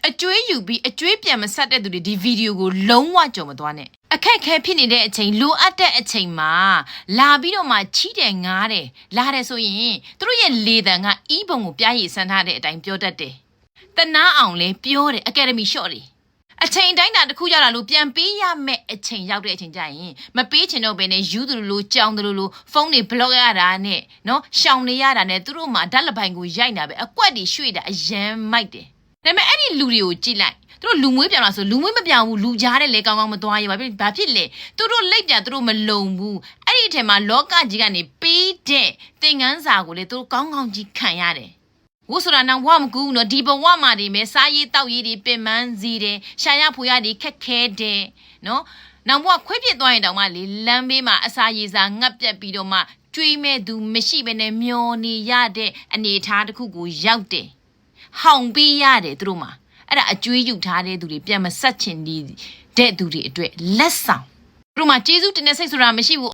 အကျွေးယူပြီးအကျွေးပြန်မဆက်တဲ့သူတွေဒီဗီဒီယိုကိုလုံးဝကြုံမသွားနဲ့အခက်ခဲဖြစ်နေတဲ့အချိန်လိုအပ်တဲ့အချိန်မှာလာပြီးတော့မှချီးတယ်ငားတယ်လာတယ်ဆိုရင်သူတို့ရဲ့လေတံကဤဘုံကိုပြားရည်ဆန်းထားတဲ့အတိုင်းပြောတတ်တယ်တနာအောင်လဲပြောတယ်အကယ်ဒမီရှော့တယ်အချိန်တိုင်းတာတစ်ခုရောက်လာလို့ပြန်ပေးရမယ့်အချိန်ရောက်တဲ့အချိန်ကျရင်မပေးချင်တော့ဘဲနဲ့ယူသူလိုကြောင်သူလိုဖုန်းတွေဘလော့ရတာနဲ့နော်ရှောင်နေရတာနဲ့သူတို့မှဓာတ်လပိုင်ကိုရိုက်တာပဲအကွက်တွေရွှေ့တာအရန်မိုက်တယ်ဒါပေမဲ့အဲ့ဒီလူတွေကိုကြည့်လိုက်သူတို့လူမွေးပြောင်လာဆိုလူမွေးမပြောင်ဘူးလူကြားတဲ့လေကောင်းကောင်းမသွားရဘာဖြစ်လဲသူတို့လိပ်ပြသူတို့မလုံဘူးအဲ့ဒီအထက်မှာလောကကြီးကနေပေးတဲ့သင်္ကန်းစာကိုလေသူတို့ကောင်းကောင်းကြီးခံရတယ်ဝုဆိုတာနောင်ဘဝမကူဘူးနော်ဒီဘဝမှာဒီမဲ့စားရေးတောက်ရေးတွေပင်ပန်းစီတယ်ရှာရဖွေရတွေခက်ခဲတယ်နော်နောင်ဘဝခွေးပြစ်သွားရင်တောင်မှလေလမ်းဘေးမှာအစာရေစာငတ်ပြက်ပြီးတော့မှကျွေးမဲ့သူမရှိဘဲနဲ့မျောနေရတဲ့အနေအထားတစ်ခုကိုရောက်တယ်ဟောင်ပေးရတယ်သူတို့မှာအဲ့ဒါအကျွေးယူထားတဲ့သူတွေပြန်မဆက်ချင်တဲ့သူတွေအတွက်လက်ဆောင်သူတို့မှာကျေးဇူးတင်တဲ့စိတ်ဆိုတာမရှိဘူး